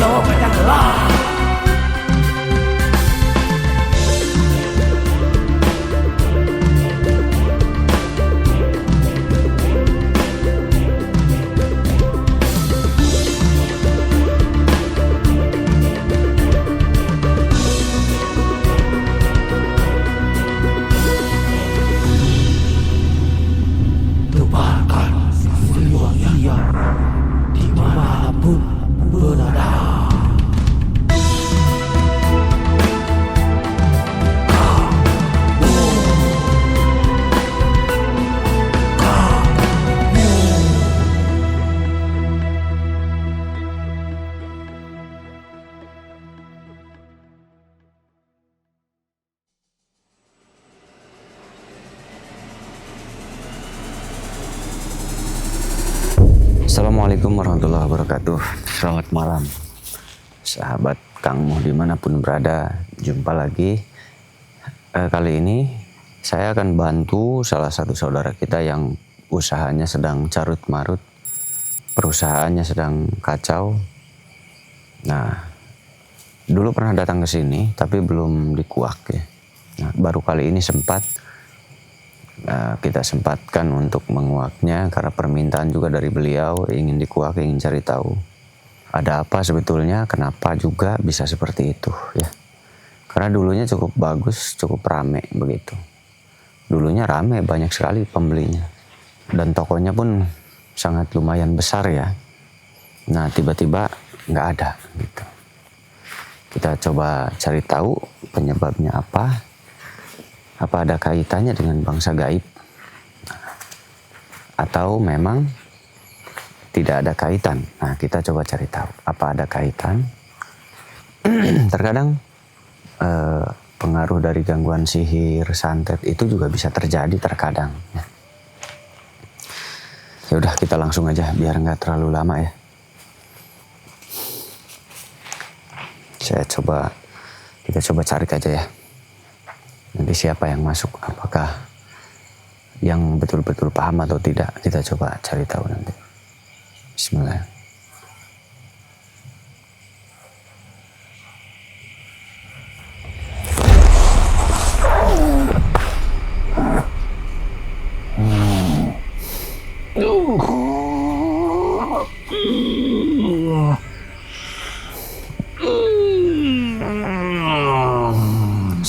jawabannya adalah tebarkan jiwa ia dimanapun berada. Assalamualaikum warahmatullahi wabarakatuh. Selamat malam sahabat Kang Muh dimanapun berada. Jumpa lagi. Kali ini saya akan bantu salah satu saudara kita yang usahanya sedang carut marut, perusahaannya sedang kacau. Nah, dulu pernah datang ke sini tapi belum dikuak ya. Nah, baru kali ini kita sempatkan untuk menguaknya karena permintaan juga dari beliau, ingin dikuak, ingin cari tahu ada apa sebetulnya, kenapa juga bisa seperti itu ya. Karena dulunya cukup bagus, cukup rame begitu. Dulunya rame, banyak sekali pembelinya dan tokonya pun sangat lumayan besar ya. Nah, tiba-tiba nggak ada gitu. Kita coba cari tahu penyebabnya apa ada kaitannya dengan bangsa gaib, atau memang tidak ada kaitan. Nah, kita coba cari tahu apa ada kaitan. Terkadang pengaruh dari gangguan sihir, santet itu juga bisa terjadi terkadang. Ya udah, kita langsung aja biar nggak terlalu lama ya. Kita coba cari aja ya. Nanti siapa yang masuk, apakah yang betul-betul paham atau tidak, kita coba cari tahu nanti. Bismillah.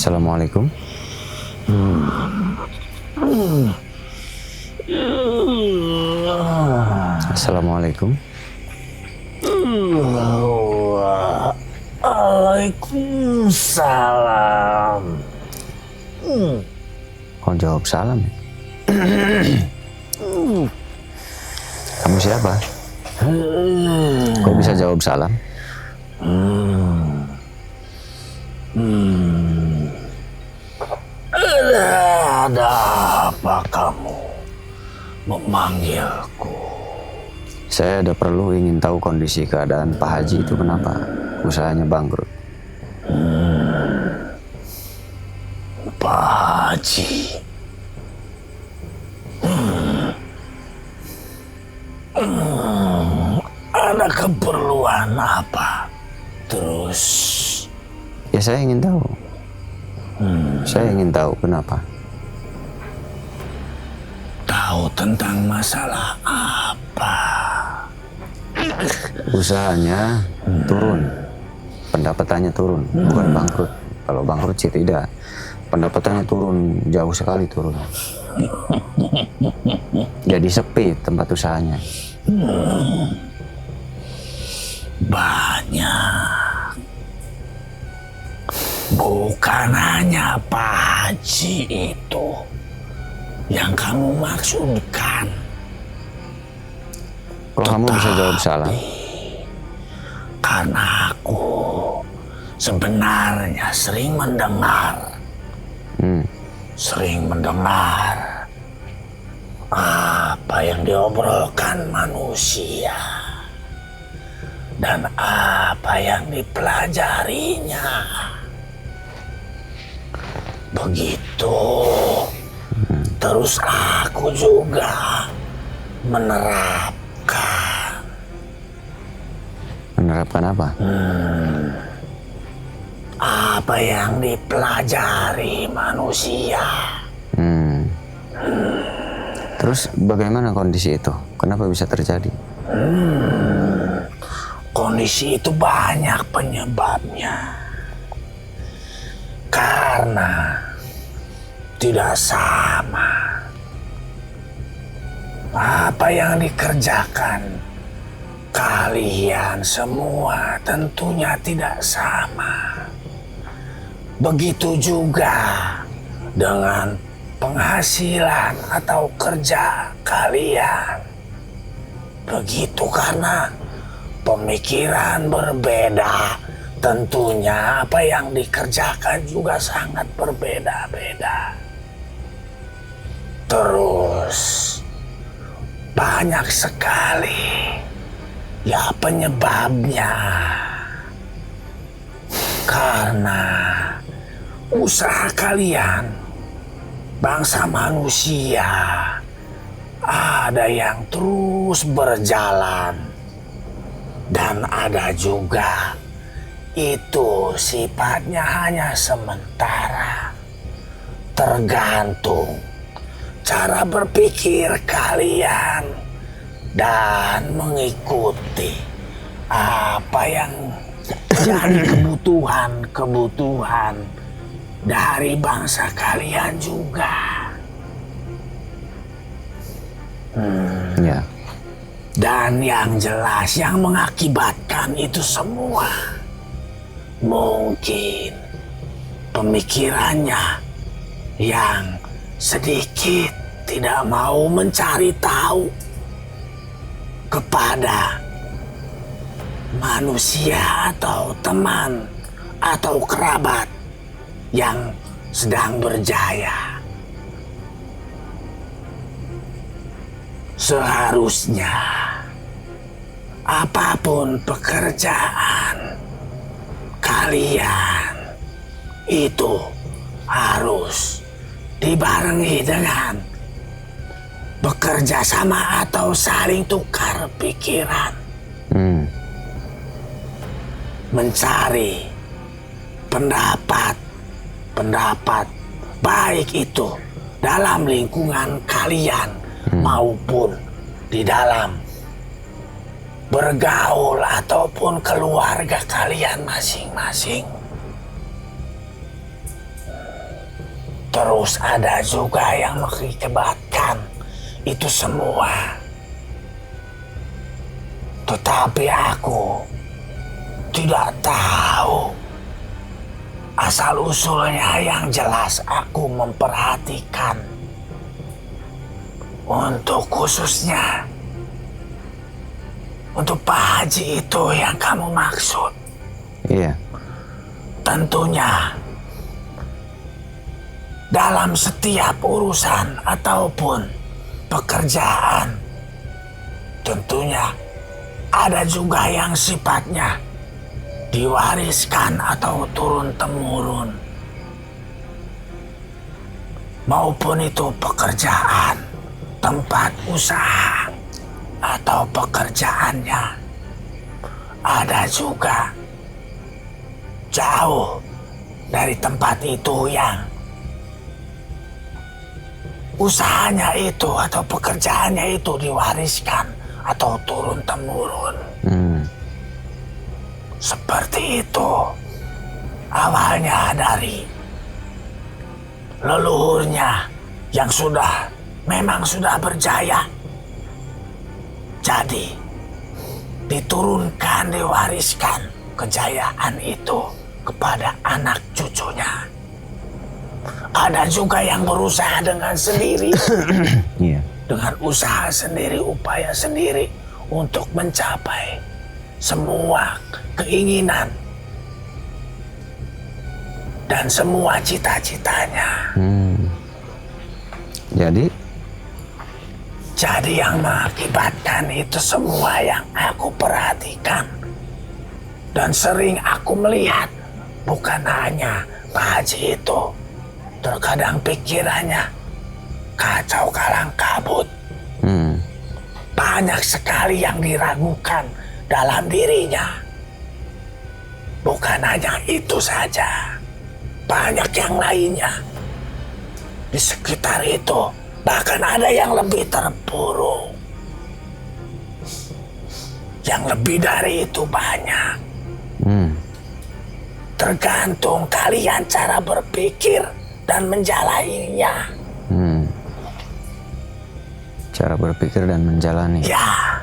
Assalamualaikum. Assalamualaikum. Waalaikumsalam. Kau jawab salam. Kamu siapa? Kok bisa jawab salam? Ada apa kamu memanggilku? Saya ada perlu ingin tahu kondisi keadaan Pak Haji itu kenapa usahanya bangkrut. Pak Haji. Ada keperluan apa? Terus? Ya, saya ingin tahu. Saya ingin tahu kenapa. Tahu tentang masalah apa? Usahanya turun, pendapatannya turun, bukan bangkrut. Kalau bangkrut sih tidak. Pendapatannya turun, jauh sekali turun. Jadi sepi tempat usahanya. Banyak. Bukan hanya Pak Haji itu yang kamu maksudkan. Kalau kamu bisa jawab salam. Karena aku sebenarnya sering mendengar apa yang diobrolkan manusia dan apa yang dipelajarinya. Begitu. Terus aku juga menerapkan. Menerapkan apa? Apa yang dipelajari manusia. Terus bagaimana kondisi itu? Kenapa bisa terjadi? Kondisi itu banyak penyebabnya. Karena tidak sama apa yang dikerjakan kalian semua, tentunya tidak sama. Begitu juga dengan penghasilan atau kerja kalian. Begitu karena pemikiran berbeda, tentunya apa yang dikerjakan juga sangat berbeda-beda. Terus banyak sekali ya penyebabnya. Karena usaha kalian, bangsa manusia, ada yang terus berjalan dan ada juga itu sifatnya hanya sementara. Tergantung cara berpikir kalian dan mengikuti apa yang jadi kebutuhan dari bangsa kalian juga. Ya. Dan yang jelas yang mengakibatkan itu semua mungkin pemikirannya yang sedikit tidak mau mencari tahu kepada manusia atau teman atau kerabat yang sedang berjaya. Seharusnya apapun pekerjaan kalian itu harus dibarengi dengan bekerja sama atau saling tukar pikiran. Mencari pendapat baik itu dalam lingkungan kalian maupun di dalam bergaul ataupun keluarga kalian masing-masing. Terus ada juga yang mengakibatkan itu semua. Tetapi aku tidak tahu asal-usulnya. Yang jelas aku memperhatikan untuk khususnya untuk Pak Haji itu yang kamu maksud. Iya. Tentunya dalam setiap urusan ataupun pekerjaan, tentunya ada juga yang sifatnya diwariskan atau turun-temurun. Maupun itu pekerjaan, tempat usaha, atau pekerjaannya. Ada juga jauh dari tempat itu yang usahanya itu atau pekerjaannya itu diwariskan atau turun-temurun. Seperti itu. Awalnya dari leluhurnya yang memang sudah berjaya. Jadi diturunkan, diwariskan kejayaan itu kepada anak cucunya. Ada juga yang berusaha dengan sendiri. Dengan usaha sendiri, upaya sendiri untuk mencapai semua keinginan dan semua cita-citanya. Jadi yang mengakibatkan itu semua yang aku perhatikan dan sering aku melihat, bukan hanya Pak Haji itu, terkadang pikirannya kacau kalang kabut. Banyak sekali yang diragukan dalam dirinya. bukan hanya itu saja. Banyak yang lainnya. Di sekitar itu, bahkan ada yang lebih terpuruk. Yang lebih dari itu banyak. Tergantung kalian cara berpikir dan menjalaninya. Cara berpikir dan menjalani. Ya,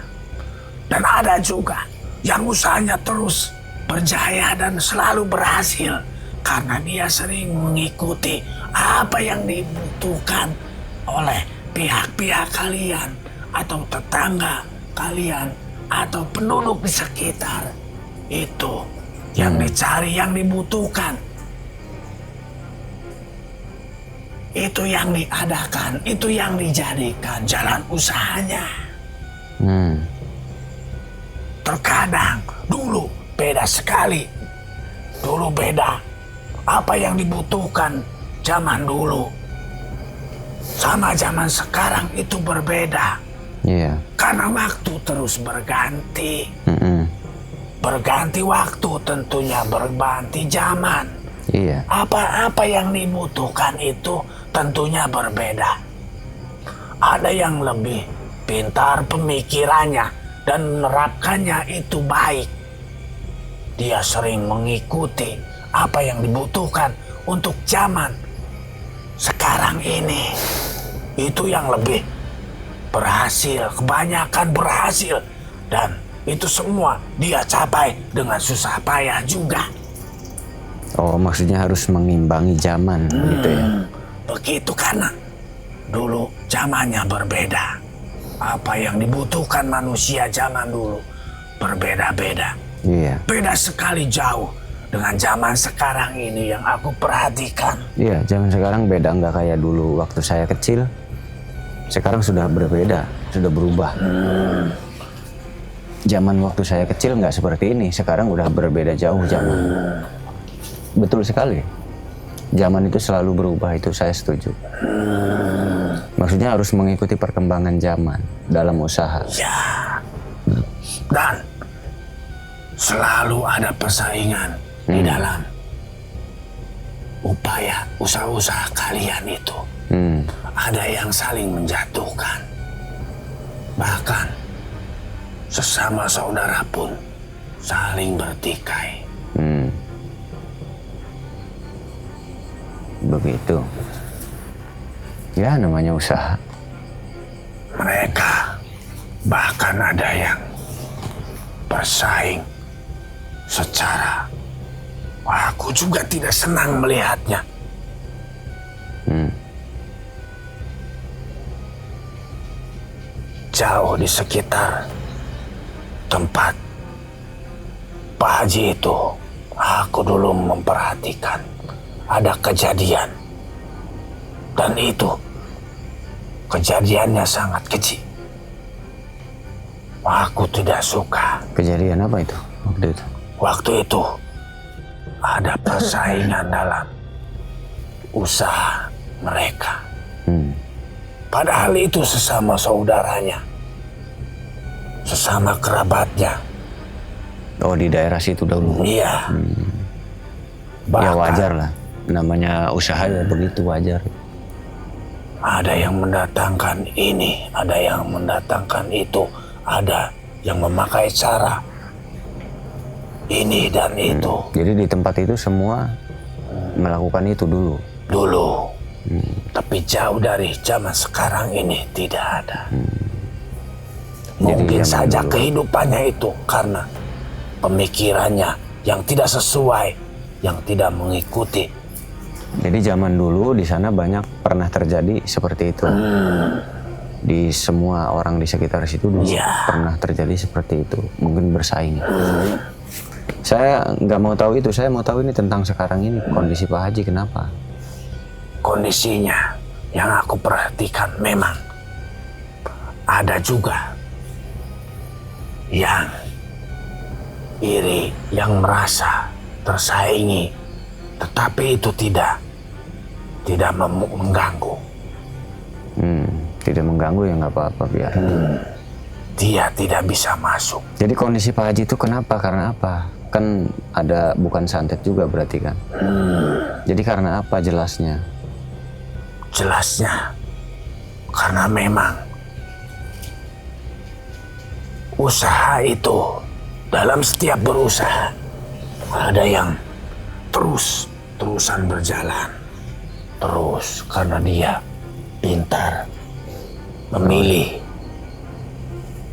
dan ada juga yang usahanya terus berjaya dan selalu berhasil karena dia sering mengikuti apa yang dibutuhkan oleh pihak-pihak kalian atau tetangga kalian atau penduduk di sekitar. Itu yang dicari, yang dibutuhkan. Itu yang diadakan, itu yang dijadikan jalan usahanya. Terkadang dulu beda sekali. Dulu beda. Apa yang dibutuhkan zaman dulu sama zaman sekarang itu berbeda. Iya. Karena waktu terus berganti. Berganti waktu tentunya, berganti zaman. Iya. Apa-apa yang dibutuhkan itu tentunya berbeda. Ada yang lebih pintar pemikirannya dan menerapkannya itu baik. Dia sering mengikuti apa yang dibutuhkan untuk zaman sekarang ini. Itu yang lebih berhasil, kebanyakan berhasil. Dan itu semua dia capai dengan susah payah juga. Oh, maksudnya harus mengimbangi zaman gitu ya. Begitu karena dulu zamannya berbeda. Apa yang dibutuhkan manusia zaman dulu berbeda-beda. Iya. Beda sekali jauh dengan zaman sekarang ini yang aku perhatikan. Iya, zaman sekarang beda, nggak kayak dulu waktu saya kecil. Sekarang sudah berbeda, sudah berubah. Zaman waktu saya kecil nggak seperti ini, sekarang udah berbeda jauh zaman. Betul sekali. Zaman itu selalu berubah, itu saya setuju. Maksudnya harus mengikuti perkembangan zaman dalam usaha. Ya. Dan selalu ada persaingan di dalam upaya usaha-usaha kalian itu. Ada yang saling menjatuhkan. Bahkan sesama saudara pun saling bertikai. Begitu. Ya, namanya usaha. Mereka bahkan ada yang bersaing secara, aku juga tidak senang melihatnya. Jauh di sekitar tempat Pak Haji itu, aku dulu memperhatikan ada kejadian. Dan itu kejadiannya sangat keji. Aku tidak suka. Kejadian apa itu waktu itu? Waktu itu ada persaingan dalam usaha mereka. Padahal itu sesama saudaranya, sesama kerabatnya. Oh, di daerah situ dulu. Iya. Ya wajar lah, namanya usaha ya begitu, wajar. Ada yang mendatangkan ini, ada yang mendatangkan itu, ada yang memakai cara ini dan itu. Jadi di tempat itu semua melakukan itu dulu. Dulu. Tapi jauh dari zaman sekarang ini tidak ada. Mungkin saja dulu kehidupannya itu karena pemikirannya yang tidak sesuai, yang tidak mengikuti. Jadi zaman dulu di sana banyak pernah terjadi seperti itu. Di semua orang di sekitar situ dulu pernah terjadi seperti itu. Mungkin bersaing. Saya nggak mau tahu itu. Saya mau tahu ini tentang sekarang ini kondisi Pak Haji kenapa? Kondisinya yang aku perhatikan memang ada juga yang iri, yang merasa tersaingi, tetapi itu tidak mengganggu. Tidak mengganggu ya nggak apa-apa biar. Dia tidak bisa masuk. Jadi kondisi Pak Haji itu kenapa? Karena apa? kan ada bukan santet juga berarti kan? Jadi karena apa jelasnya? Jelasnya karena memang usaha itu, dalam setiap berusaha ada yang terusan berjalan terus karena dia pintar memilih.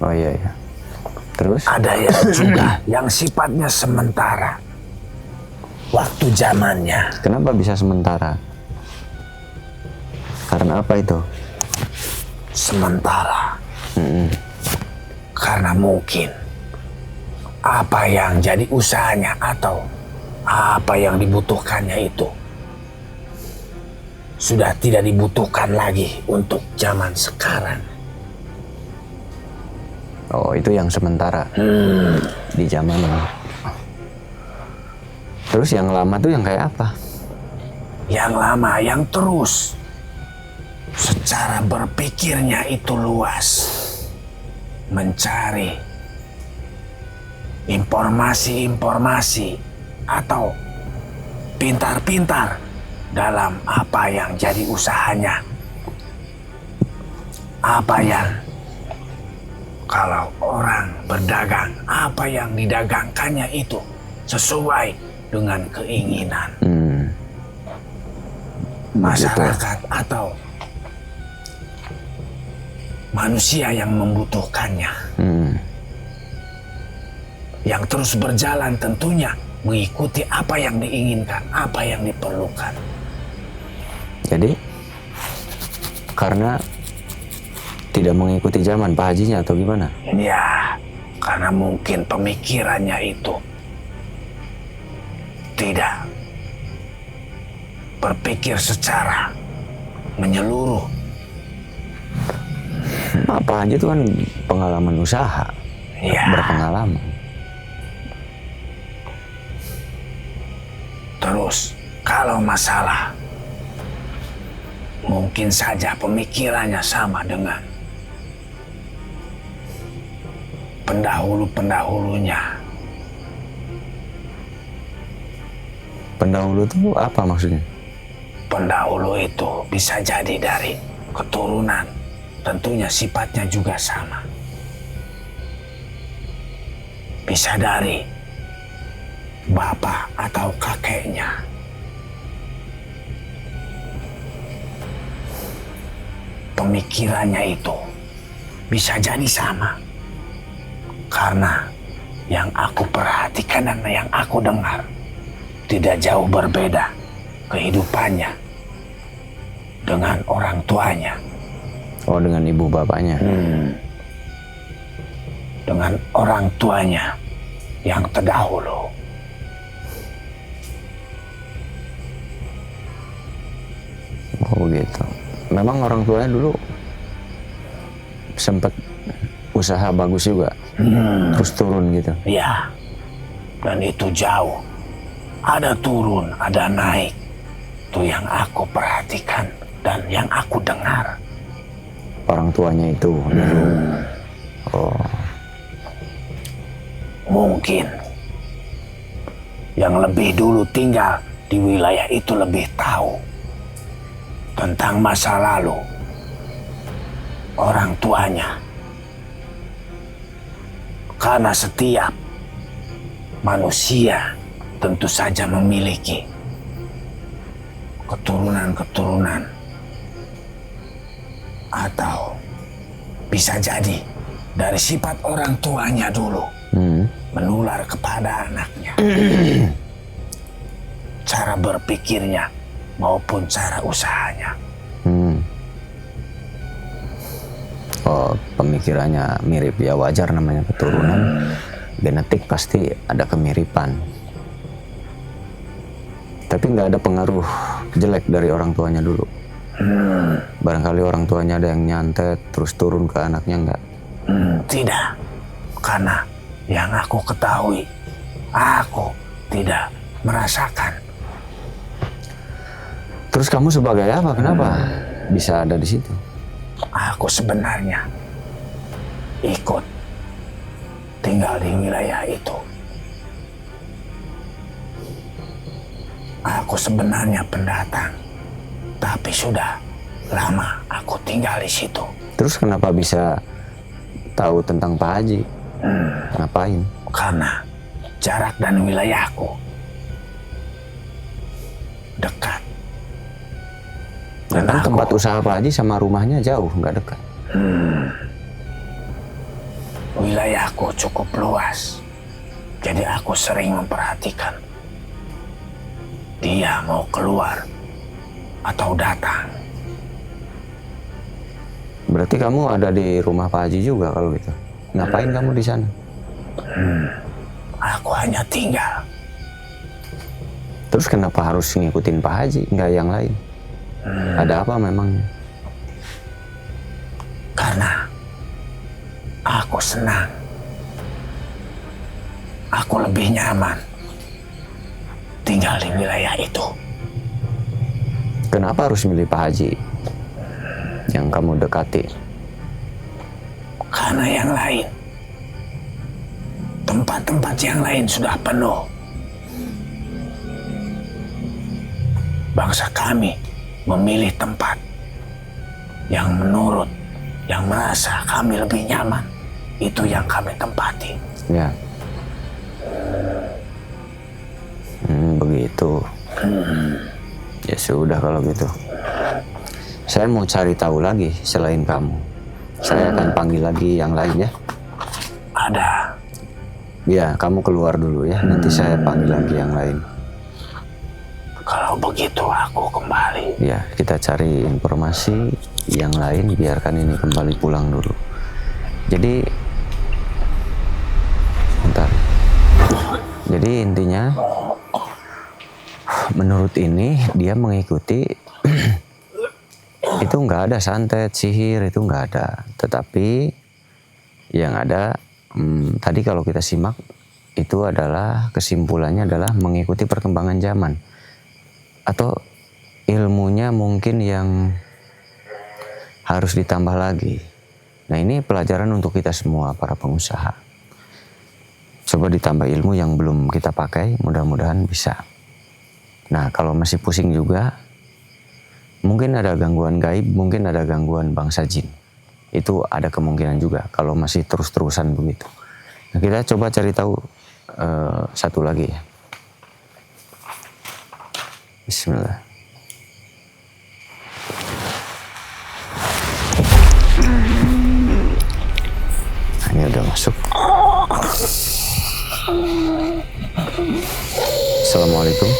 Oh iya ya. Terus? Ada yang juga yang sifatnya sementara. Waktu zamannya. Kenapa bisa sementara? Karena apa itu? Sementara. Karena mungkin apa yang jadi usahanya atau apa yang dibutuhkannya itu sudah tidak dibutuhkan lagi untuk zaman sekarang. Oh, itu yang sementara di zaman ini. Terus yang lama tuh yang kayak apa? Yang lama, yang terus. Secara berpikirnya itu luas. Mencari informasi-informasi atau pintar-pintar dalam apa yang jadi usahanya. Apa yang kalau orang berdagang, apa yang didagangkannya itu sesuai dengan keinginan masyarakat atau manusia yang membutuhkannya. Yang terus berjalan tentunya mengikuti apa yang diinginkan, apa yang diperlukan. Jadi karena tidak mengikuti zaman Pak Hajinya atau gimana? Ya, karena mungkin pemikirannya itu tidak berpikir secara menyeluruh. Pak Haji itu kan pengalaman usaha, Ya, berpengalaman. terus kalau masalah mungkin saja pemikirannya sama dengan pendahulu-pendahulunya. Pendahulu itu apa maksudnya? Pendahulu itu bisa jadi dari keturunan, tentunya sifatnya juga sama. Bisa dari bapak atau kakeknya. Pemikirannya itu bisa jadi sama. Karena yang aku perhatikan dan yang aku dengar tidak jauh berbeda kehidupannya dengan orang tuanya. Oh, dengan ibu bapaknya. Dengan orang tuanya yang terdahulu. Oh gitu. Memang orang tuanya dulu sempat usaha bagus juga, terus turun gitu. Ya, dan itu jauh. Ada turun, ada naik. Itu yang aku perhatikan dan yang aku dengar. Orang tuanya itu dulu. Oh, Mungkin yang lebih dulu tinggal di wilayah itu lebih tahu tentang masa lalu orang tuanya. Karena setiap manusia tentu saja memiliki keturunan-keturunan atau bisa jadi dari sifat orang tuanya dulu menular kepada anaknya. Cara berpikirnya maupun cara usahanya. Oh, pemikirannya mirip, ya wajar namanya keturunan. Genetik pasti ada kemiripan. Tapi nggak ada pengaruh jelek dari orang tuanya dulu. Barangkali orang tuanya ada yang nyantet terus turun ke anaknya nggak? Tidak, karena yang aku ketahui, aku tidak merasakan. Terus kamu sebagai apa? Kenapa bisa ada di situ? Aku sebenarnya ikut tinggal di wilayah itu Aku sebenarnya pendatang, tapi sudah lama aku tinggal di situ. Terus kenapa bisa tahu tentang Pak Haji? Ngapain? Karena jarak dan wilayahku dekat. Dan Kan tempat usaha Pak Haji sama rumahnya jauh, nggak dekat. Wilayahku cukup luas, jadi aku sering memperhatikan dia mau keluar atau datang. Berarti kamu ada di rumah Pak Haji juga kalau gitu. Ngapain kamu di sana? Aku hanya tinggal. Terus kenapa harus ngikutin Pak Haji, nggak yang lain? Ada apa memangnya? Karena aku senang. Aku lebih nyaman tinggal di wilayah itu. Kenapa harus milih Pak Haji yang kamu dekati? Karena yang lain, tempat-tempat yang lain sudah penuh. Bangsa kami memilih tempat yang menurut, yang merasa kami lebih nyaman. Itu yang kami tempati. Ya. Begitu. Ya sudah kalau gitu. Saya mau cari tahu lagi selain kamu. Saya akan panggil lagi yang lain ya. Ada. Ya, kamu keluar dulu ya. Nanti saya panggil lagi yang lain. Kalau begitu aku kembali. Ya, kita cari informasi yang lain. Biarkan ini kembali pulang dulu. Jadi, bentar. Jadi intinya, menurut ini dia mengikuti itu nggak ada santet, sihir itu nggak ada. Tetapi yang ada tadi kalau kita simak itu adalah kesimpulannya adalah mengikuti perkembangan zaman atau ilmunya mungkin yang harus ditambah lagi. Nah ini pelajaran untuk kita semua para pengusaha. Coba ditambah ilmu yang belum kita pakai, mudah-mudahan bisa. Nah kalau masih pusing juga, mungkin ada gangguan gaib, mungkin ada gangguan bangsa jin. Itu ada kemungkinan juga kalau masih terus-terusan begitu. Nah, kita coba cari tahu satu lagi ya. Bismillah. Nah, ini udah masuk. Assalamualaikum.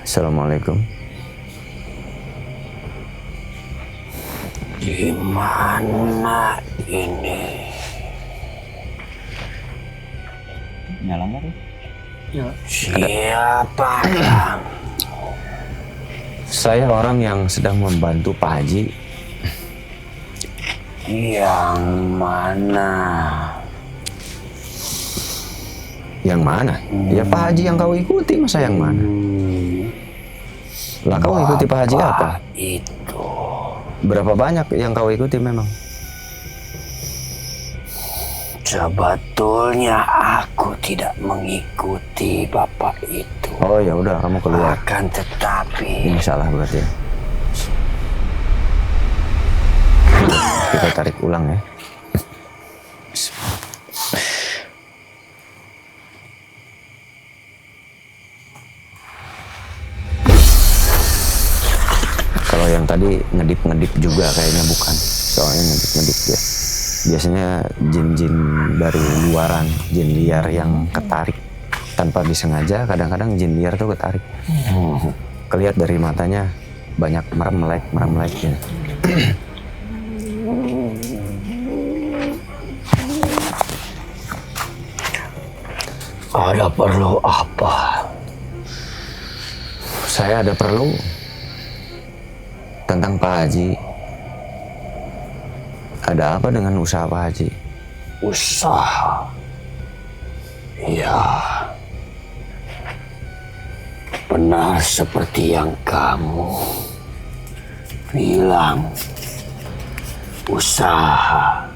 Assalamualaikum. Gimana ini? Nyala nggak tuh? Siapa yang? Saya orang yang sedang membantu Pak Haji. Yang mana? Yang mana? Ya Pak Haji yang kau ikuti, masa yang mana? Lah kau ikuti Pak Haji apa? Itu. Berapa banyak yang kau ikuti memang? Sebetulnya aku tidak mengikuti bapak itu. Oh ya udah, kamu keluar. Akan tetapi Ini salah berarti ya. Kita tarik ulang ya. Kalau yang tadi ngedip-ngedip juga kayaknya bukan. Soalnya ngedip-ngedip ya. Biasanya jin-jin dari luaran, jin liar yang ketarik tanpa disengaja. Kadang-kadang jin liar tuh ketarik. Kelihat dari matanya banyak merem-melek ya. ada perlu apa? Saya ada perlu tentang Pak Haji. Ada apa dengan usaha Pak Haji? Usaha. Ya. benar seperti yang kamu bilang. Usaha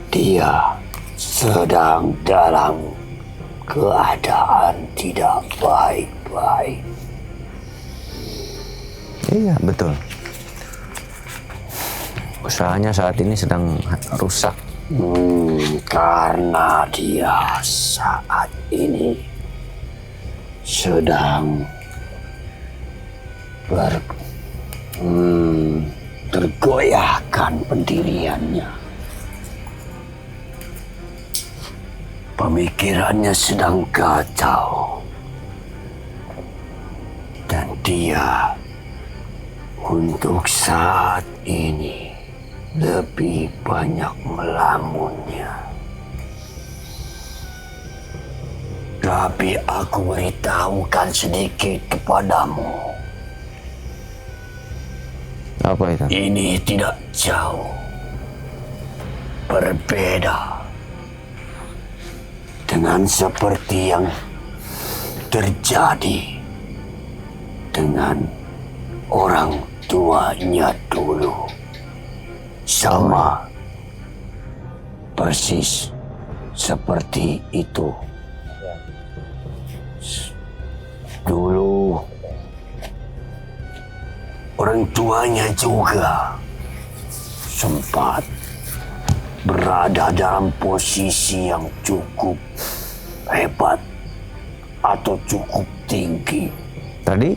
dia sedang dalam keadaan tidak baik-baik. Iya, betul. Usahanya saat ini sedang rusak. Karena dia saat ini sedang tergoyahkan pendiriannya. Pemikirannya sedang kacau. Dan dia untuk saat ini lebih banyak melamunnya. Tapi aku beritahukan sedikit kepadamu. Apa itu? Ini tidak jauh berbeda dengan seperti yang terjadi dengan orang tuanya dulu. Sama persis seperti itu. Dulu orang tuanya juga sempat berada dalam posisi yang cukup hebat atau cukup tinggi. Tadi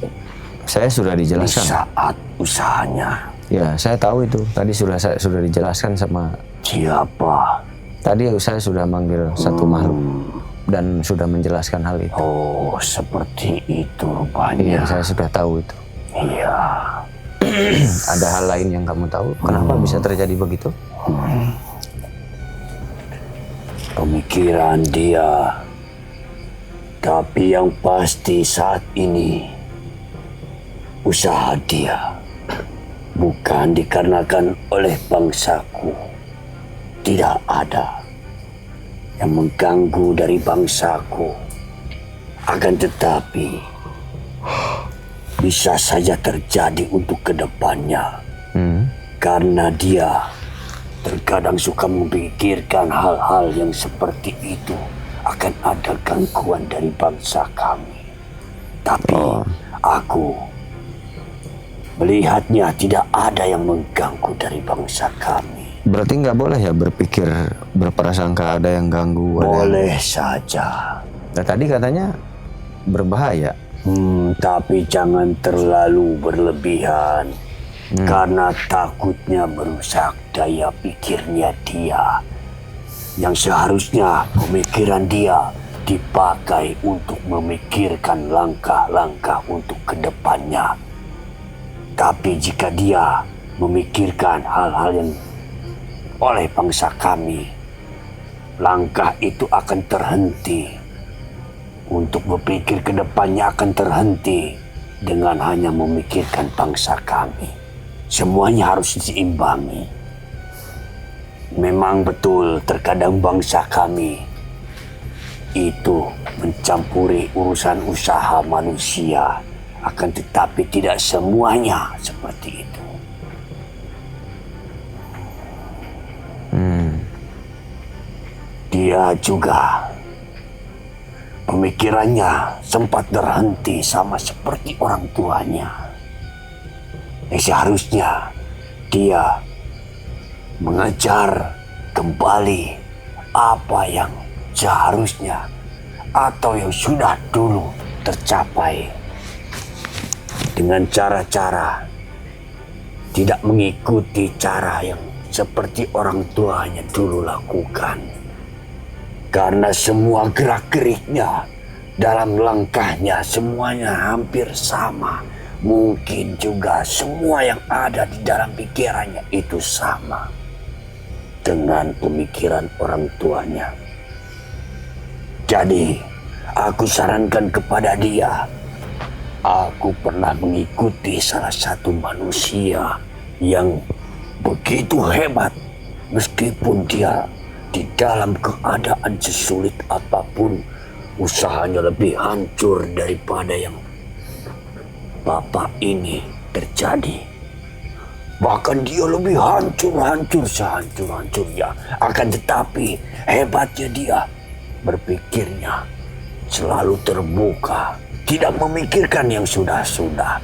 saya sudah Di dijelaskan. saat usahanya. Ya, saya tahu itu. Tadi sudah dijelaskan sama. Siapa? Tadi saya sudah manggil satu makhluk dan sudah menjelaskan hal itu. Oh, seperti itu Iya, rupanya. saya sudah tahu itu. Iya. Ada hal lain yang kamu tahu? Kenapa bisa terjadi begitu? Pemikiran dia. Tapi yang pasti saat ini usaha dia bukan dikarenakan oleh bangsaku. Tidak ada yang mengganggu dari bangsaku. Akan tetapi bisa saja terjadi untuk kedepannya. Karena dia terkadang suka memikirkan hal-hal yang seperti itu. Akan ada gangguan dari bangsa kami. Tapi aku melihatnya tidak ada yang mengganggu dari bangsa kami. Berarti nggak boleh ya berpikir berprasangka ada yang ganggu? Boleh saja. Nah, tadi katanya berbahaya. Tapi jangan terlalu berlebihan. Karena takutnya merusak daya pikirnya dia. Yang seharusnya pemikiran dia dipakai untuk memikirkan langkah-langkah untuk kedepannya. Tapi jika dia memikirkan hal-hal yang oleh bangsa kami, langkah itu akan terhenti. Untuk berpikir ke depannya akan terhenti dengan hanya memikirkan bangsa kami. Semuanya harus diimbangi. Memang betul terkadang bangsa kami itu mencampuri urusan usaha manusia. Akan tetapi tidak semuanya seperti itu. Dia juga pemikirannya sempat berhenti sama seperti orang tuanya. Seharusnya dia mengejar kembali apa yang seharusnya atau yang sudah dulu tercapai dengan cara-cara tidak mengikuti cara yang seperti orang tuanya dulu lakukan. Karena semua gerak-geriknya dalam langkahnya semuanya hampir sama. Mungkin juga semua yang ada di dalam pikirannya itu sama dengan pemikiran orang tuanya. Jadi, aku sarankan kepada dia. Aku pernah mengikuti salah satu manusia yang begitu hebat. Meskipun dia di dalam keadaan sesulit apapun, usahanya lebih hancur daripada yang bapak ini terjadi. Bahkan dia lebih hancur-hancur sehancur-hancurnya. Akan tetapi hebatnya dia, berpikirnya selalu terbuka, tidak memikirkan yang sudah-sudah,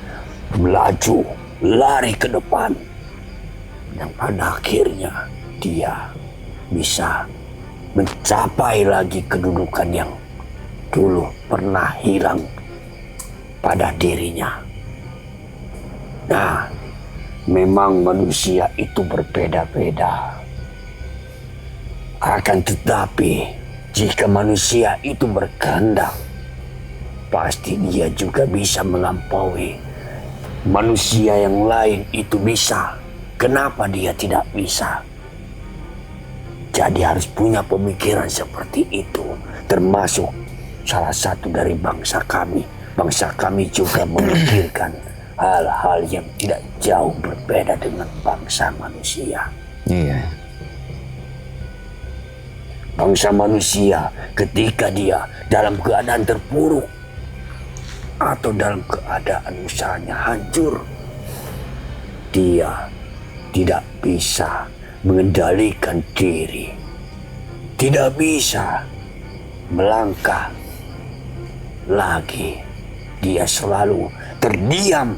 melaju, lari ke depan. Dan pada akhirnya dia bisa mencapai lagi kedudukan yang dulu pernah hilang pada dirinya. Nah, memang manusia itu berbeda-beda. Akan tetapi, jika manusia itu berkehendak, pasti dia juga bisa melampaui manusia yang lain itu bisa. Kenapa dia tidak bisa? Jadi harus punya pemikiran seperti itu. Termasuk salah satu dari bangsa kami. Bangsa kami juga memikirkan hal-hal yang tidak jauh berbeda dengan bangsa manusia. Iya. Bangsa manusia ketika dia dalam keadaan terpuruk atau dalam keadaan usahanya hancur, dia tidak bisa mengendalikan diri, tidak bisa melangkah lagi. Dia selalu berdiam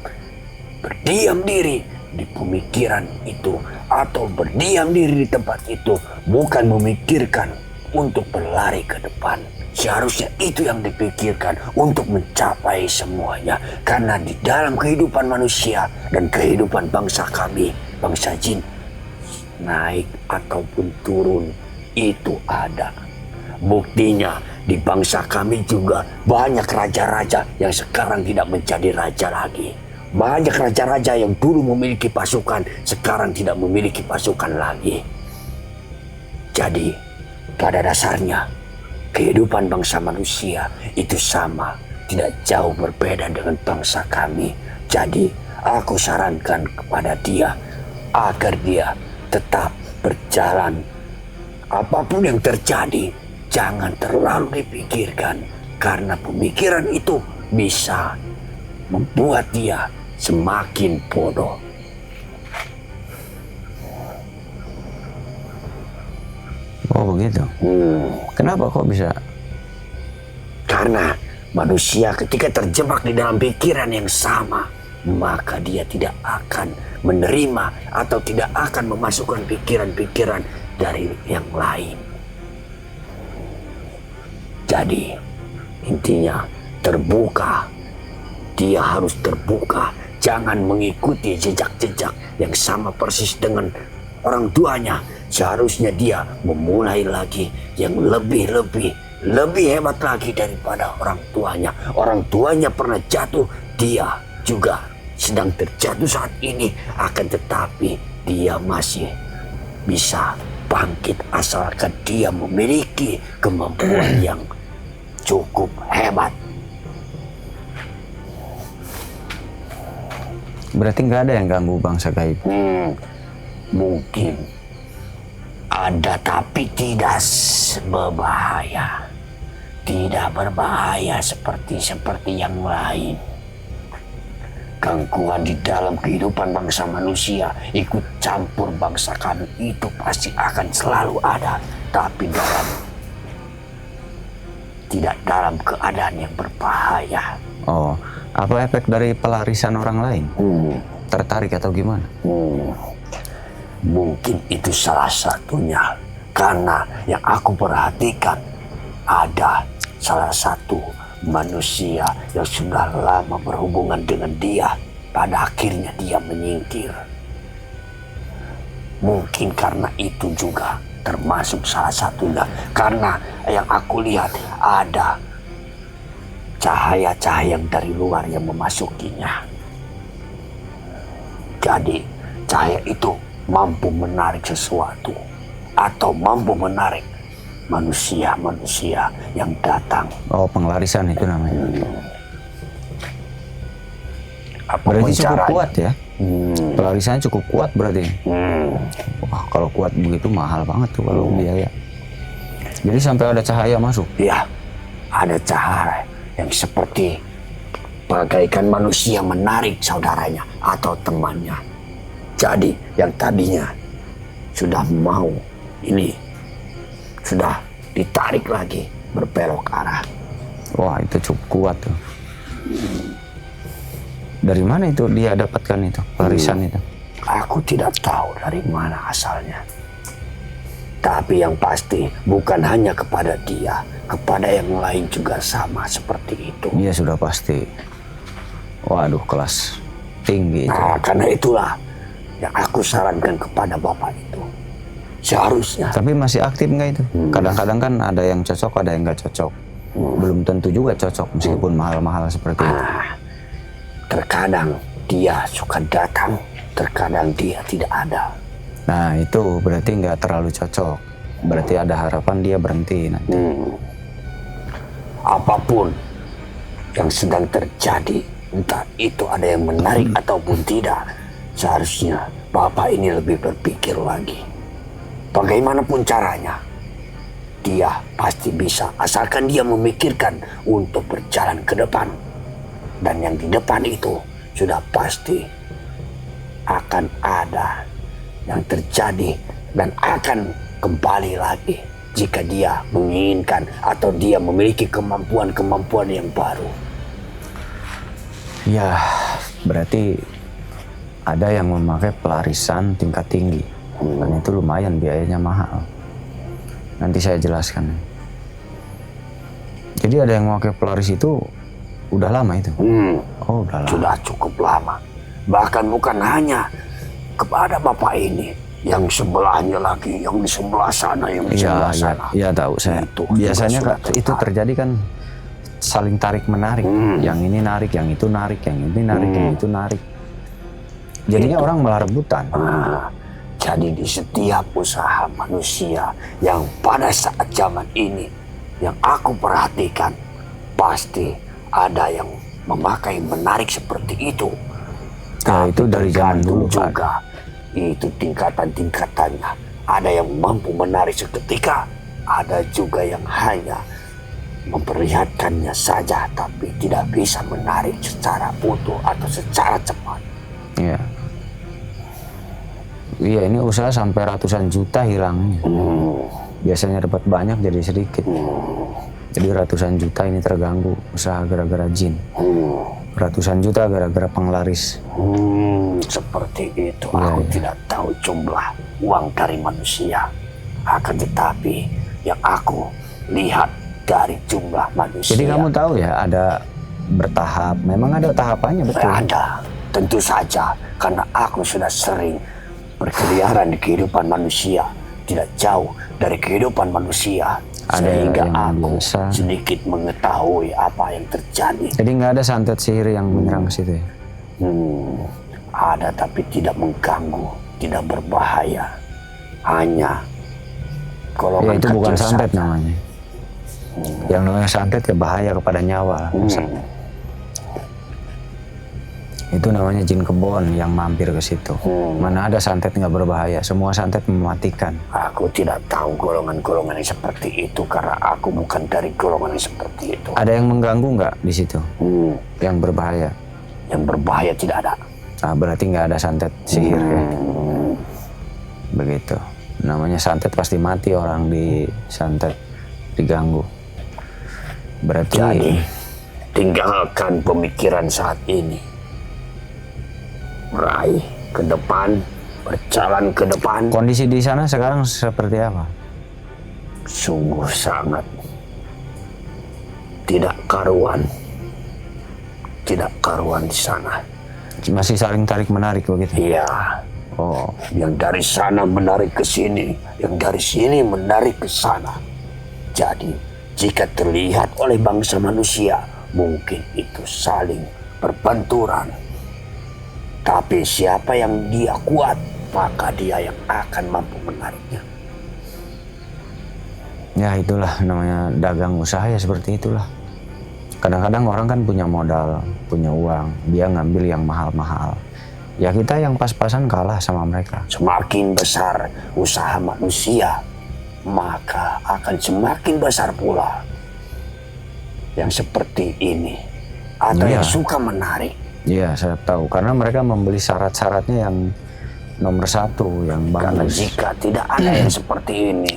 diri di pemikiran itu atau berdiam diri di tempat itu, bukan memikirkan untuk berlari ke depan. Seharusnya itu yang dipikirkan untuk mencapai semuanya. Karena di dalam kehidupan manusia dan kehidupan bangsa kami, bangsa jin, naik ataupun turun itu ada. Buktinya di bangsa kami juga banyak raja-raja yang sekarang tidak menjadi raja lagi. Banyak raja-raja yang dulu memiliki pasukan sekarang tidak memiliki pasukan lagi. Jadi pada dasarnya kehidupan bangsa manusia itu sama, tidak jauh berbeda dengan bangsa kami. Jadi aku sarankan kepada dia agar dia tetap berjalan. Apapun yang terjadi, jangan terlalu dipikirkan, karena pemikiran itu bisa membuat dia semakin bodoh. Oh begitu. Kenapa kok bisa? Karena manusia ketika terjebak di dalam pikiran yang sama, maka dia tidak akan menerima atau tidak akan memasukkan pikiran-pikiran dari yang lain. Jadi intinya terbuka. Dia harus terbuka. Jangan mengikuti jejak-jejak yang sama persis dengan orang tuanya. Seharusnya dia memulai lagi yang lebih hebat lagi daripada orang tuanya. Orang tuanya pernah jatuh, dia juga sedang terjatuh saat ini. Akan tetapi dia masih bisa bangkit asalkan dia memiliki kemampuan yang cukup hebat. Berarti nggak ada yang ganggu bangsa gaib? Mungkin ada, tapi tidak berbahaya. Tidak berbahaya seperti yang lain. Gangguan di dalam kehidupan bangsa manusia, ikut campur bangsa kami itu pasti akan selalu ada. Tapi tidak dalam keadaan yang berbahaya. Oh, apa efek dari pelarisan orang lain? Tertarik atau gimana? Mungkin itu salah satunya. Karena yang aku perhatikan, ada salah satu manusia yang sudah lama berhubungan dengan dia. Pada akhirnya dia menyingkir. Mungkin karena itu juga termasuk salah satunya. Karena yang aku lihat ada cahaya-cahaya yang dari luar yang memasukinya. Jadi cahaya itu mampu menarik sesuatu atau mampu menarik manusia-manusia yang datang. Oh, pengelarisan itu namanya. Apapun berarti cukup caranya. kuat ya? Pelarisannya cukup kuat berarti. Wah, kalau kuat begitu mahal banget tuh kalau biaya. Jadi sampai ada cahaya masuk? Ya, ada cahaya yang seperti bagaikan manusia menarik saudaranya atau temannya. Jadi yang tadinya sudah mau ini sudah ditarik lagi berbelok arah. Wah, itu cukup kuat tuh. Dari mana itu dia dapatkan itu pelarisan itu? Aku tidak tahu dari mana asalnya. Tapi yang pasti bukan hanya kepada dia, kepada yang lain juga sama seperti itu. Iya sudah pasti. Waduh, kelas tinggi itu. Nah, karena itulah yang aku sarankan kepada bapak itu. Seharusnya. Tapi masih aktif nggak itu? Kadang-kadang kan ada yang cocok, ada yang nggak cocok. Belum tentu juga cocok meskipun mahal-mahal seperti itu. Terkadang dia suka datang, terkadang dia tidak ada. Nah itu berarti nggak terlalu cocok. Berarti ada harapan dia berhenti nanti. Apapun yang sedang terjadi, entah itu ada yang menarik ataupun tidak, seharusnya bapak ini lebih berpikir lagi. Bagaimanapun caranya, dia pasti bisa asalkan dia memikirkan untuk berjalan ke depan. Dan yang di depan itu sudah pasti akan ada yang terjadi dan akan kembali lagi jika dia menginginkan atau dia memiliki kemampuan-kemampuan yang baru. Ya, berarti ada yang memakai pelarisan tingkat tinggi. Dan itu lumayan biayanya mahal. Nanti saya jelaskan. Jadi ada yang memakai pelaris itu udah lama itu? Oh, udah lama. Sudah cukup lama. Bahkan bukan hanya kepada bapak ini, yang sebelahnya lagi, yang di sebelah sana, yang di sebelah sana. Iya tahu saya. Itu biasanya juga Kak, itu terjadi kan saling tarik menarik. Yang ini narik, yang itu narik, yang ini narik, yang itu narik. Jadinya orang malah rebutan. Jadi di setiap usaha manusia yang pada saat zaman ini yang aku perhatikan, pasti ada yang memakai menarik seperti itu. Nah, itu dari zaman dulu juga. Itu tingkatan-tingkatannya. Ada yang mampu menarik seketika, ada juga yang hanya memperlihatkannya saja tapi tidak bisa menarik secara utuh atau secara cepat. Iya. Iya, ini usaha sampai ratusan juta hilangnya. Biasanya dapat banyak jadi sedikit. Jadi ratusan juta ini terganggu usaha gara-gara jin. Ratusan juta gara-gara penglaris. Seperti itu. Aku tidak tahu jumlah uang dari manusia. Akan tetapi yang aku lihat dari jumlah manusia. Jadi kamu tahu ya ada bertahap. Memang ada tahapannya betul. Ada. Tentu saja. Karena aku sudah sering berkeliaran di kehidupan manusia. Tidak jauh dari kehidupan manusia. Ada sehingga yang aku biasa. sedikit mengetahui apa yang terjadi. Jadi nggak ada santet sihir yang menyerang ke situ ya? Ada tapi tidak mengganggu, tidak berbahaya. Hanya Ya itu bukan kecil santet saja. namanya. Yang namanya santet ya bahaya kepada nyawa. Itu namanya jin kebon yang mampir ke situ. Mana ada santet nggak berbahaya, semua santet mematikan. Aku tidak tahu golongan-golongan yang seperti itu karena aku bukan dari golongan yang seperti itu. Ada yang mengganggu nggak di situ? Yang berbahaya? Yang berbahaya tidak ada. Nah, berarti nggak ada santet sihir ya? Begitu. Namanya santet pasti mati orang di santet diganggu. Berarti Jadi tinggalkan pemikiran saat ini. Meraih ke depan, berjalan ke depan. kondisi di sana sekarang seperti apa? Sungguh sangat tidak karuan. Tidak karuan di sana. Masih saling tarik menarik begitu? Iya. Oh, Yang dari sana menarik ke sini, yang dari sini menarik ke sana. Jadi, jika terlihat oleh bangsa manusia, mungkin itu saling berbenturan. Tapi siapa yang dia kuat, maka dia yang akan mampu menariknya. ya itulah namanya dagang usaha ya seperti itulah. Kadang-kadang orang kan punya modal, punya uang, dia ngambil yang mahal-mahal. Ya kita yang pas-pasan kalah sama mereka. Semakin besar usaha manusia, maka akan semakin besar pula yang seperti ini. atau Iya. yang suka menarik. Iya, saya tahu. Karena mereka membeli syarat-syaratnya yang nomor 1, yang Karena bagus. jika tidak ada yang seperti ini,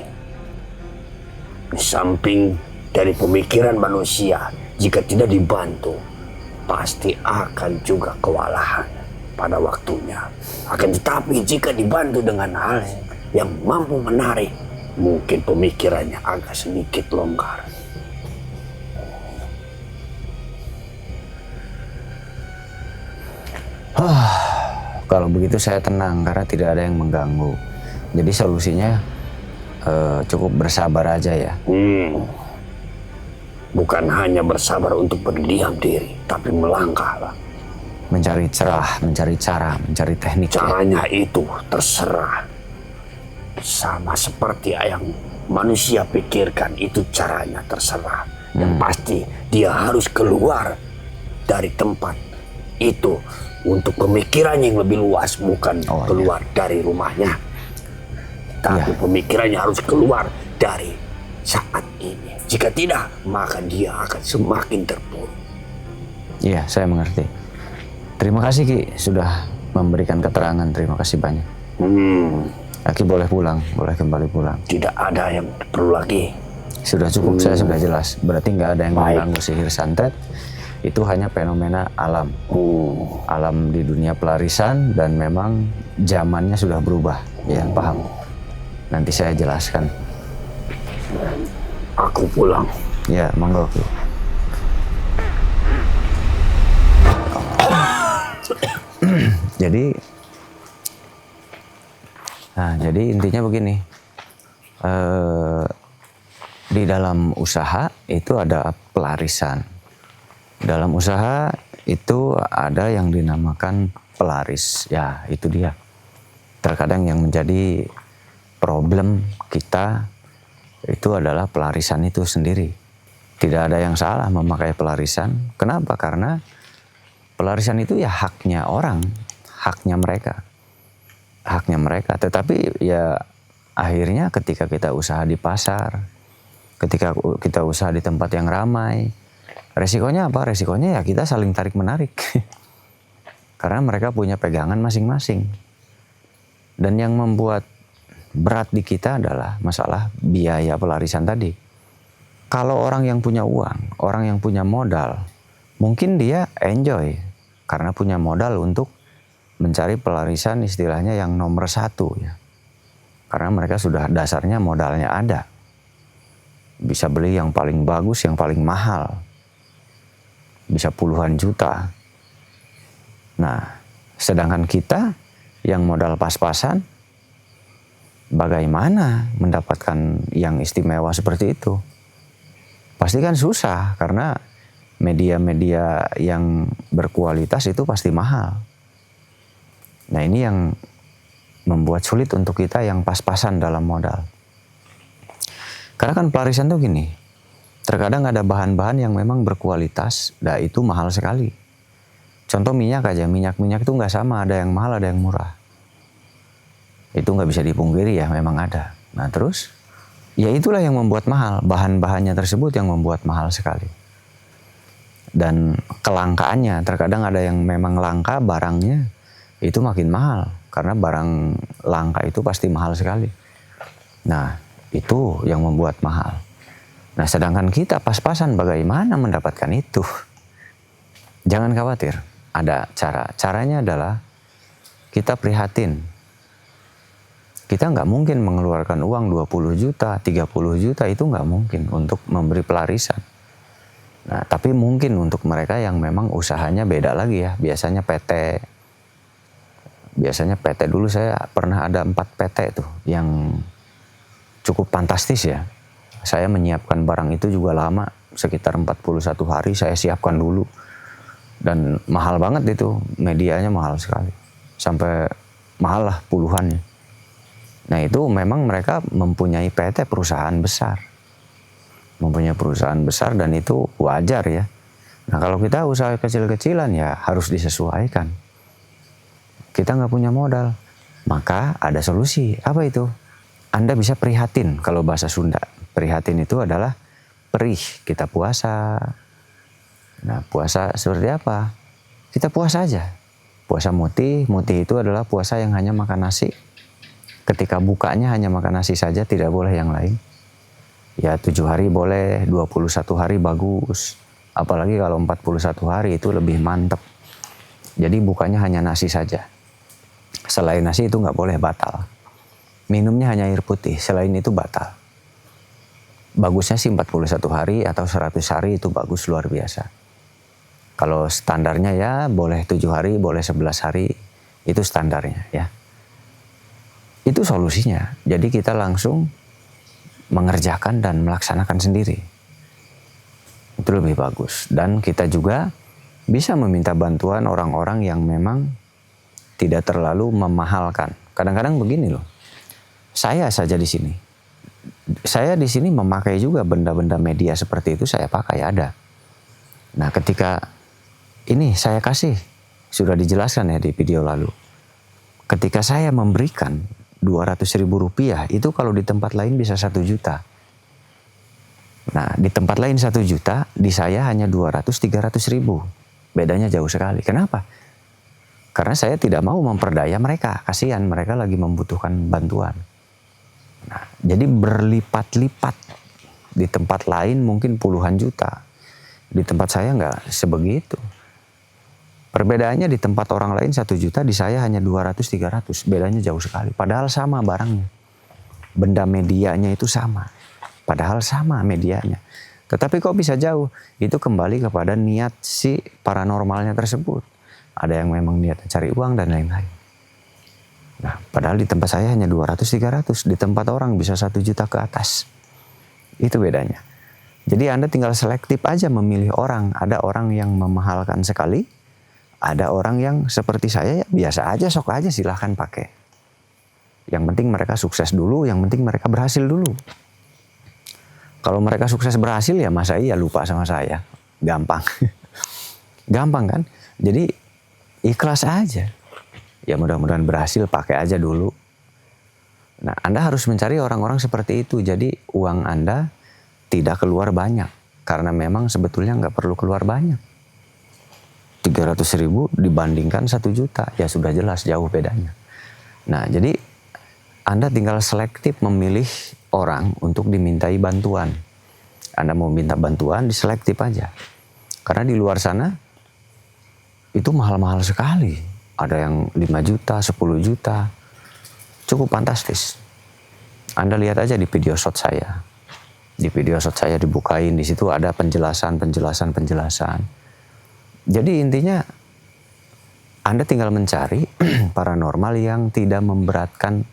di samping dari pemikiran manusia, jika tidak dibantu, pasti akan juga kewalahan pada waktunya. Akan tetapi jika dibantu dengan hal yang mampu menarik, mungkin pemikirannya agak sedikit longgar. Kalau begitu saya tenang karena tidak ada yang mengganggu. Jadi solusinya cukup bersabar aja ya. Bukan hanya bersabar untuk berdiam diri, tapi melangkahlah. Mencari cerah, mencari cara, mencari teknik. Ya. Caranya itu terserah. Sama seperti yang manusia pikirkan, itu caranya terserah. Yang pasti dia harus keluar dari tempat itu untuk pemikirannya yang lebih luas, bukan keluar dari rumahnya. Tapi pemikirannya harus keluar dari saat ini. Jika tidak, maka dia akan semakin terpuruk. Iya, saya mengerti. Terima kasih Ki sudah memberikan keterangan. Terima kasih banyak. Ki boleh pulang, boleh kembali pulang. Tidak ada yang perlu lagi. Sudah cukup, saya sudah jelas. Berarti nggak ada yang mengganggu sihir santet. Itu hanya fenomena alam. Alam di dunia pelarisan dan memang zamannya sudah berubah. Ya, paham. Nanti saya jelaskan. Aku pulang. Ya, monggo Ki. Jadi intinya begini, di dalam usaha itu ada pelarisan. Dalam usaha itu ada yang dinamakan pelaris. Ya, itu dia. Terkadang yang menjadi problem kita itu adalah pelarisan itu sendiri. Tidak ada yang salah memakai pelarisan. Kenapa? Karena pelarisan itu ya haknya orang, haknya mereka. Haknya mereka. Tetapi ya akhirnya ketika kita usaha di pasar, ketika kita usaha di tempat yang ramai, resikonya apa? Resikonya ya kita saling tarik-menarik. Karena mereka punya pegangan masing-masing. Dan yang membuat berat di kita adalah masalah biaya pelarisan tadi. Kalau orang yang punya uang, orang yang punya modal, mungkin dia enjoy karena punya modal untuk mencari pelarisan istilahnya yang nomor 1 ya. Karena mereka sudah dasarnya modalnya ada. Bisa beli yang paling bagus, yang paling mahal. Bisa puluhan juta. Nah, sedangkan kita yang modal pas-pasan, bagaimana mendapatkan yang istimewa seperti itu? Pasti kan susah karena media-media yang berkualitas itu pasti mahal. Nah, ini yang membuat sulit untuk kita yang pas-pasan dalam modal. Karena kan pelarisan tuh gini, terkadang ada bahan-bahan yang memang berkualitas, nah itu mahal sekali. Contoh minyak aja, minyak-minyak itu nggak sama, ada yang mahal, ada yang murah. Itu nggak bisa dipungkiri ya, memang ada. Nah terus, ya itulah yang membuat mahal, bahan-bahannya tersebut yang membuat mahal sekali. Dan kelangkaannya, terkadang ada yang memang langka barangnya, itu makin mahal. Karena barang langka itu pasti mahal sekali. Nah, itu yang membuat mahal. Nah, sedangkan kita pas-pasan bagaimana mendapatkan itu? Jangan khawatir, ada cara. Caranya adalah kita prihatin. Kita nggak mungkin mengeluarkan uang 20 juta, 30 juta, itu nggak mungkin untuk memberi pelarisan. Nah, tapi mungkin untuk mereka yang memang usahanya beda lagi ya. Biasanya dulu saya pernah ada 4 PT tuh yang cukup fantastis ya. Saya menyiapkan barang itu juga lama, sekitar 41 hari saya siapkan dulu. Dan mahal banget itu, medianya mahal sekali. Sampai mahal lah puluhan ya. Nah itu memang mereka mempunyai PT perusahaan besar. Mempunyai perusahaan besar dan itu wajar ya. Nah kalau kita usaha kecil-kecilan ya harus disesuaikan. Kita nggak punya modal, maka ada solusi. Apa itu? Anda bisa prihatin kalau bahasa Sunda. Prihatin itu adalah perih, kita puasa. Nah, puasa seperti apa? Kita puasa aja. Puasa mutih itu adalah puasa yang hanya makan nasi. Ketika bukanya hanya makan nasi saja, tidak boleh yang lain. Ya 7 hari boleh, 21 hari bagus. Apalagi kalau 41 hari itu lebih mantep. Jadi bukanya hanya nasi saja. Selain nasi itu nggak boleh, batal. Minumnya hanya air putih, selain itu batal. Bagusnya sih 41 hari atau 100 hari itu bagus, luar biasa. Kalau standarnya ya boleh 7 hari, boleh 11 hari, itu standarnya ya. Itu solusinya. Jadi kita langsung mengerjakan dan melaksanakan sendiri. Itu lebih bagus. Dan kita juga bisa meminta bantuan orang-orang yang memang tidak terlalu memahalkan. Kadang-kadang begini loh. Saya saja di sini. Saya di sini memakai juga benda-benda media seperti itu, saya pakai, ada. Nah, ketika ini saya kasih, sudah dijelaskan ya di video lalu. Ketika saya memberikan 200.000 rupiah, itu kalau di tempat lain bisa 1 juta. Nah, di tempat lain 1 juta, di saya hanya 200-300 ribu. Bedanya jauh sekali. Kenapa? Karena saya tidak mau memperdaya mereka. Kasihan, mereka lagi membutuhkan bantuan. Nah, jadi berlipat-lipat. Di tempat lain mungkin puluhan juta. Di tempat saya nggak sebegitu. Perbedaannya di tempat orang lain 1 juta, di saya hanya 200-300. Bedanya jauh sekali. Padahal sama barangnya. Benda medianya itu sama. Padahal sama medianya. Tetapi kok bisa jauh? Itu kembali kepada niat si paranormalnya tersebut. Ada yang memang niatnya cari uang dan lain-lain. Nah, padahal di tempat saya hanya 200-300. Di tempat orang bisa 1 juta ke atas. Itu bedanya. Jadi Anda tinggal selektif aja memilih orang. Ada orang yang memahalkan sekali. Ada orang yang seperti saya, ya biasa aja, sok aja, silahkan pakai. Yang penting mereka sukses dulu, yang penting mereka berhasil dulu. Kalau mereka sukses berhasil ya masa iya lupa sama saya. Gampang. Gampang kan? Jadi ikhlas aja. Ya mudah-mudahan berhasil, pakai aja dulu. Nah, Anda harus mencari orang-orang seperti itu. Jadi uang Anda tidak keluar banyak. Karena memang sebetulnya nggak perlu keluar banyak. 300.000 dibandingkan 1 juta. Ya sudah jelas jauh bedanya. Nah, jadi Anda tinggal selektif memilih orang untuk dimintai bantuan. Anda mau minta bantuan, diselektif aja. Karena di luar sana itu mahal-mahal sekali. Ada yang 5 juta, 10 juta. Cukup fantastis. Anda lihat aja di video shot saya. Di video shot saya dibukain, di situ ada penjelasan. Jadi intinya Anda tinggal mencari paranormal yang tidak memberatkan,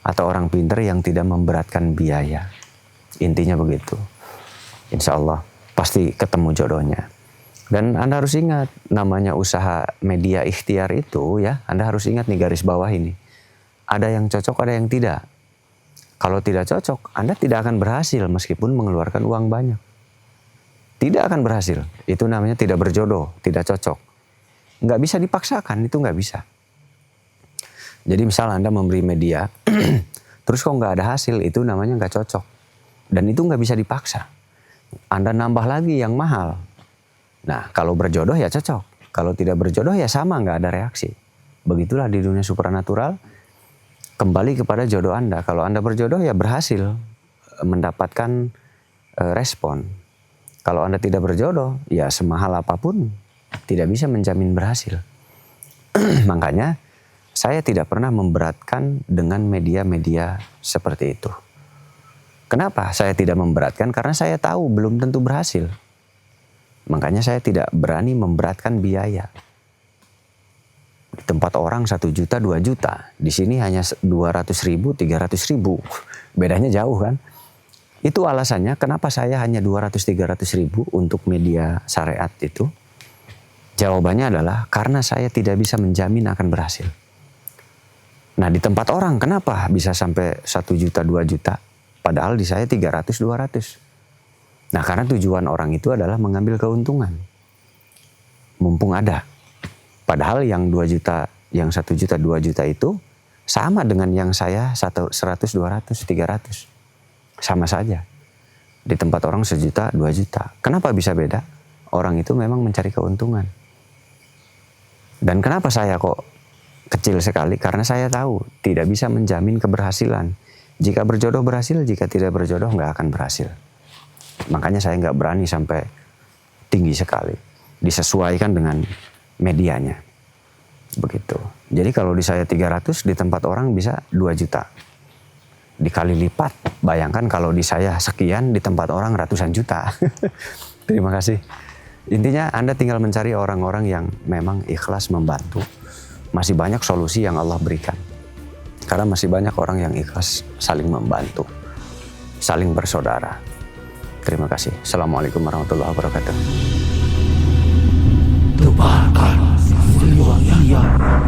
atau orang pintar yang tidak memberatkan biaya. Intinya begitu. Insya Allah pasti ketemu jodohnya. Dan Anda harus ingat, namanya usaha media ikhtiar itu ya, Anda harus ingat nih garis bawah ini. Ada yang cocok, ada yang tidak. Kalau tidak cocok, Anda tidak akan berhasil meskipun mengeluarkan uang banyak. Tidak akan berhasil. Itu namanya tidak berjodoh, tidak cocok. Nggak bisa dipaksakan, itu nggak bisa. Jadi misal Anda memberi media, terus kok nggak ada hasil, itu namanya nggak cocok. Dan itu nggak bisa dipaksa. Anda nambah lagi yang mahal. Nah, kalau berjodoh ya cocok. Kalau tidak berjodoh ya sama, nggak ada reaksi. Begitulah di dunia supranatural, kembali kepada jodoh Anda. Kalau Anda berjodoh ya berhasil mendapatkan respon. Kalau Anda tidak berjodoh, ya semahal apapun tidak bisa menjamin berhasil. Makanya saya tidak pernah memberatkan dengan media-media seperti itu. Kenapa saya tidak memberatkan? Karena saya tahu belum tentu berhasil. Makanya saya tidak berani memberatkan biaya. Di tempat orang 1 juta, 2 juta. Di sini hanya 200.000, 300.000. Bedanya jauh kan? Itu alasannya kenapa saya hanya 200-300.000 untuk media syariat itu. Jawabannya adalah karena saya tidak bisa menjamin akan berhasil. Nah, di tempat orang kenapa bisa sampai 1 juta, 2 juta? Padahal di saya 300-200. Nah, karena tujuan orang itu adalah mengambil keuntungan. Mumpung ada. Padahal yang 2 juta, yang 1 juta, 2 juta itu sama dengan yang saya 100, 200, 300. Sama saja. Di tempat orang 1 juta, 2 juta. Kenapa bisa beda? orang itu memang mencari keuntungan. Dan kenapa saya kok kecil sekali? Karena saya tahu tidak bisa menjamin keberhasilan. Jika berjodoh berhasil, jika tidak berjodoh nggak akan berhasil. Makanya saya nggak berani sampai tinggi sekali. Disesuaikan dengan medianya. Begitu. Jadi kalau di saya 300, di tempat orang bisa 2 juta. Dikali lipat, bayangkan kalau di saya sekian, di tempat orang ratusan juta. Terima kasih. Intinya Anda tinggal mencari orang-orang yang memang ikhlas membantu. Masih banyak solusi yang Allah berikan. Karena masih banyak orang yang ikhlas saling membantu. Saling bersaudara. Terima kasih. Assalamualaikum warahmatullahi wabarakatuh. Tebarkan siang